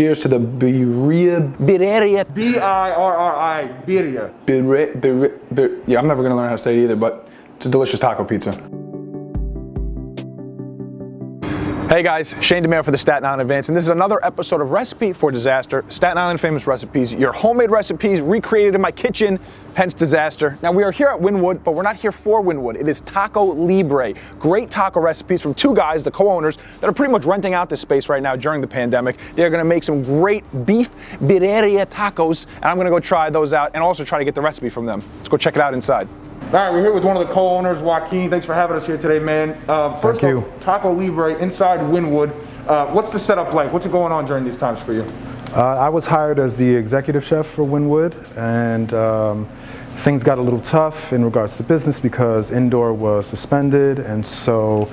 cheers to the birria. B-I-R-R-I, birria. Yeah, I'm never gonna learn how to say it either, but it's a delicious taco pizza. Hey guys, Shane DiMaio for the Staten Island Advance, and this is another episode of Recipe for Disaster. Staten Island famous recipes, your homemade recipes recreated in my kitchen, hence disaster. Now we are here at Wynwood, but we're not here for Wynwood. It is Taco Libre. Great taco recipes from two guys, the co-owners, that are pretty much renting out this space right now during the pandemic. They're gonna make some great beef birria tacos, and I'm gonna go try those out and also try to get the recipe from them. Let's go check it out inside. All right, we're here with one of the co-owners, Joaquin. Thanks for having us here today, man. First off, Taco Libre inside Wynwood. What's the setup like? What's going on during these times for you? I was hired as the executive chef for Wynwood, and things got a little tough in regards to business because indoor was suspended, and so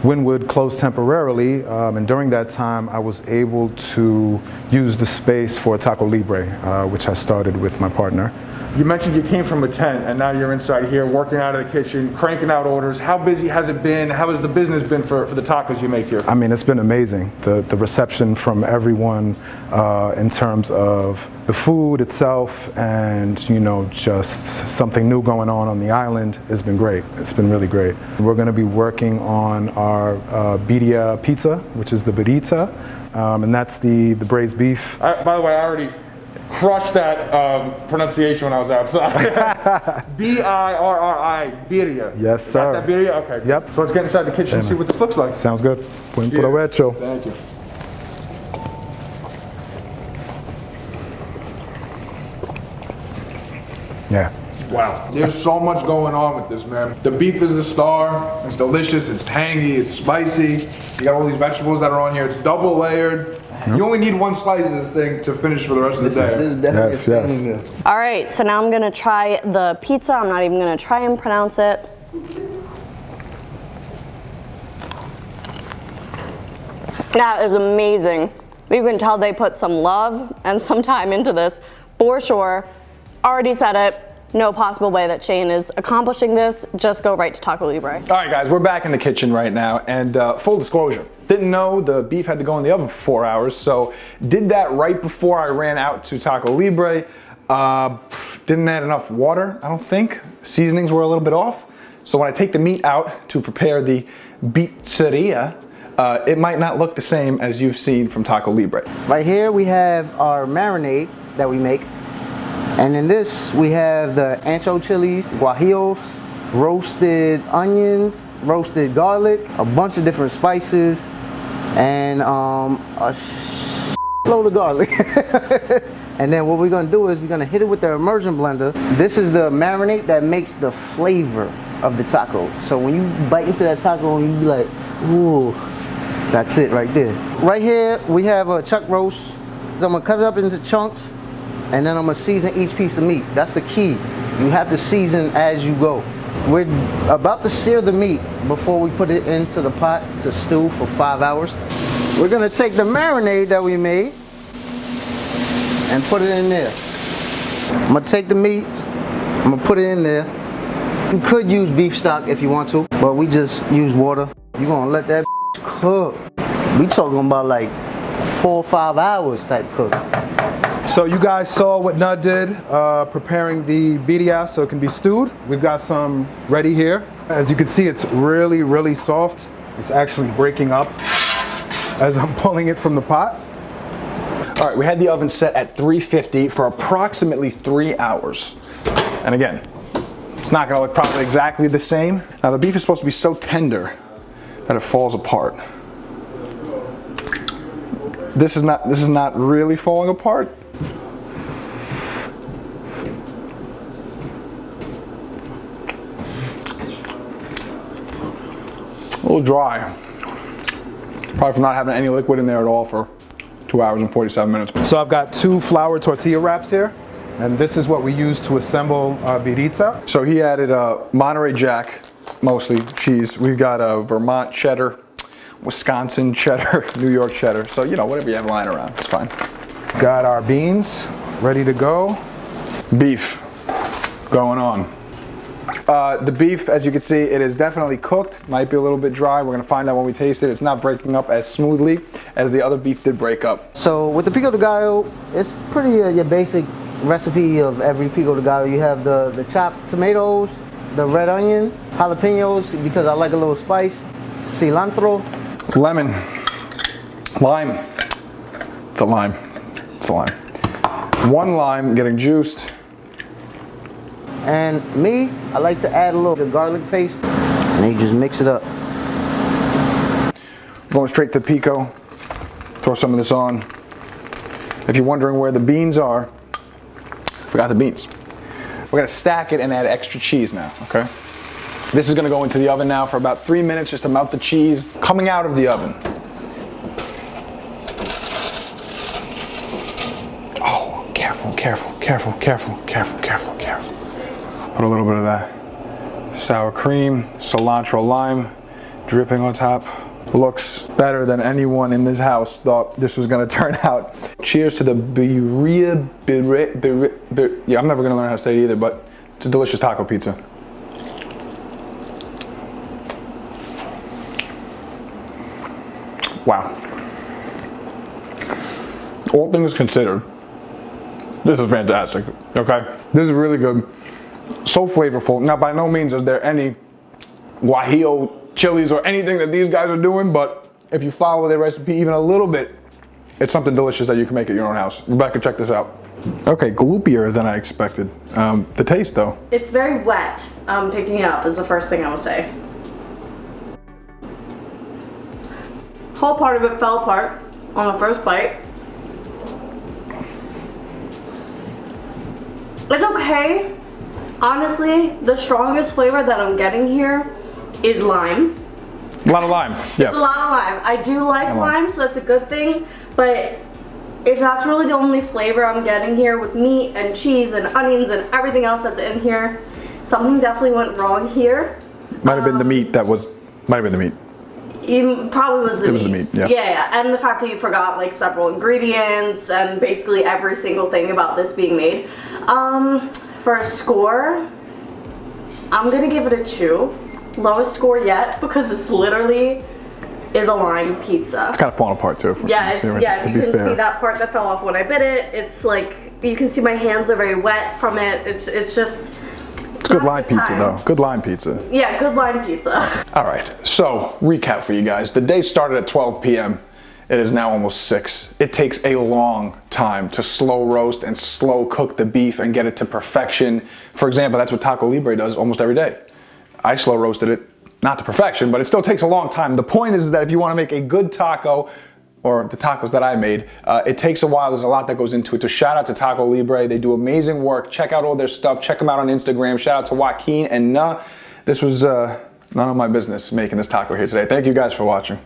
Wynwood closed temporarily, and during that time I was able to use the space for Taco Libre, which I started with my partner. You mentioned you came from a tent and now you're inside here working out of the kitchen, cranking out orders. How busy has it been? How has the business been for the tacos you make here? I mean, it's been amazing. The reception from everyone in terms of the food itself and, you know, just something new going on the island has been great. It's been really great. We're going to be working on our birria pizza, which is the Birizza, and that's the braised beef. By the way, I already crushed that pronunciation when I was outside. B-I-R-R-I, birria. Yes, sir. Got that birria? Okay. Yep. So let's get inside the kitchen and see what this looks like. Sounds good. Buen provecho. Thank you. Yeah. Wow. There's so much going on with this, man. The beef is the star. It's delicious. It's tangy. It's spicy. You got all these vegetables that are on here. It's double layered. You only need one slice of this thing to finish for the rest of the day. This is definitely Yes. All right, so now I'm gonna try the pizza. I'm not even gonna try and pronounce it. That is amazing. You can tell they put some love and some time into this, for sure. Already said it. No possible way that Shane is accomplishing this. Just go right to Taco Libre. All right guys, we're back in the kitchen right now, and full disclosure, didn't know the beef had to go in the oven for 4 hours, so did that right before I ran out to Taco Libre. Didn't add enough water, I don't think. Seasonings were a little bit off, so when I take the meat out to prepare the birria, it might not look the same as you've seen from Taco Libre. Right here we have our marinade that we make. And in this we have the ancho chilies, guajillos, roasted onions, roasted garlic, a bunch of different spices, and a load of garlic. And then what we're gonna do is we're gonna hit it with the immersion blender. This is the marinade that makes the flavor of the taco. So when you bite into that taco, you be like, ooh, that's it right there. Right here we have a chuck roast. So I'm gonna cut it up into chunks, and then I'm gonna season each piece of meat. That's the key. You have to season as you go. We're about to sear the meat before we put it into the pot to stew for 5 hours. We're gonna take the marinade that we made and put it in there. I'm gonna take the meat, I'm gonna put it in there. You could use beef stock if you want to, but we just use water. You're gonna let that cook. We talking about like 4 or 5 hours type cook. So you guys saw what Nud did, preparing the birria so it can be stewed. We've got some ready here. As you can see, it's really, really soft. It's actually breaking up as I'm pulling it from the pot. All right, we had the oven set at 350 for approximately 3 hours. And again, it's not gonna look probably exactly the same. Now the beef is supposed to be so tender that it falls apart. This is not really falling apart. A little dry. Probably from not having any liquid in there at all for 2 hours and 47 minutes. So I've got 2 flour tortilla wraps here, and this is what we use to assemble birrizza. So he added Monterey Jack, mostly cheese. We've got a Vermont cheddar, Wisconsin cheddar, New York cheddar. So, you know, whatever you have lying around, it's fine. Got our beans ready to go. Beef going on. The beef, as you can see, it is definitely cooked. Might be a little bit dry. We're gonna find out when we taste it. It's not breaking up as smoothly as the other beef did break up. So with the pico de gallo, it's pretty your basic recipe of every pico de gallo. You have the chopped tomatoes, the red onion, jalapenos because I like a little spice, cilantro, Lemon, lime. It's a lime. It's a lime. One lime getting juiced. and me, I like to add a little garlic paste, and then you just mix it up. Going straight to pico. Throw some of this on. If you're wondering where the beans are, forgot the beans. We're gonna stack it and add extra cheese now, okay? This is gonna go into the oven now for about 3 minutes just to melt the cheese coming out of the oven. Oh, careful, careful, careful, careful, careful, careful, careful. Put a little bit of that sour cream, cilantro, lime dripping on top. Looks better than anyone in this house thought this was gonna turn out. Cheers to the birria, yeah, I'm never gonna learn how to say it either, but it's a delicious taco pizza. Wow. All things considered, this is fantastic, okay? This is really good, so flavorful. Now, by no means is there any guajillo chilies or anything that these guys are doing, but if you follow their recipe even a little bit, it's something delicious that you can make at your own house. Rebeka, check this out. Okay, gloopier than I expected. The taste though. It's very wet. Picking it up is the first thing I will say. Whole part of it fell apart on the first bite. It's okay. Honestly, the strongest flavor that I'm getting here is lime. A lot of lime. Yeah. It's a lot of lime. I do like lime, so that's a good thing. But if that's really the only flavor I'm getting here with meat and cheese and onions and everything else that's in here, something definitely went wrong here. Might have been the meat that was, might have been the meat. It probably was the meat. It was the meat, yeah. Yeah, and the fact that you forgot like several ingredients and basically every single thing about this being made. For a score, I'm gonna give it a 2. Lowest score yet, because this literally is a lime pizza. It's kind of falling apart too. Yeah, if you can see that part that fell off when I bit it, it's like, you can see my hands are very wet from it. It's just... It's good lime pizza though. Good lime pizza. Yeah, good lime pizza. All right, so recap for you guys. The day started at 12 p.m. It is now almost 6. It takes a long time to slow roast and slow cook the beef and get it to perfection. For example, that's what Taco Libre does almost every day. I slow roasted it, not to perfection, but it still takes a long time. The point is that if you want to make a good taco, or the tacos that I made, it takes a while. There's a lot that goes into it. So shout out to Taco Libre. They do amazing work. Check out all their stuff. Check them out on Instagram. Shout out to Joaquin and Nah. This was none of my business making this taco here today. Thank you guys for watching.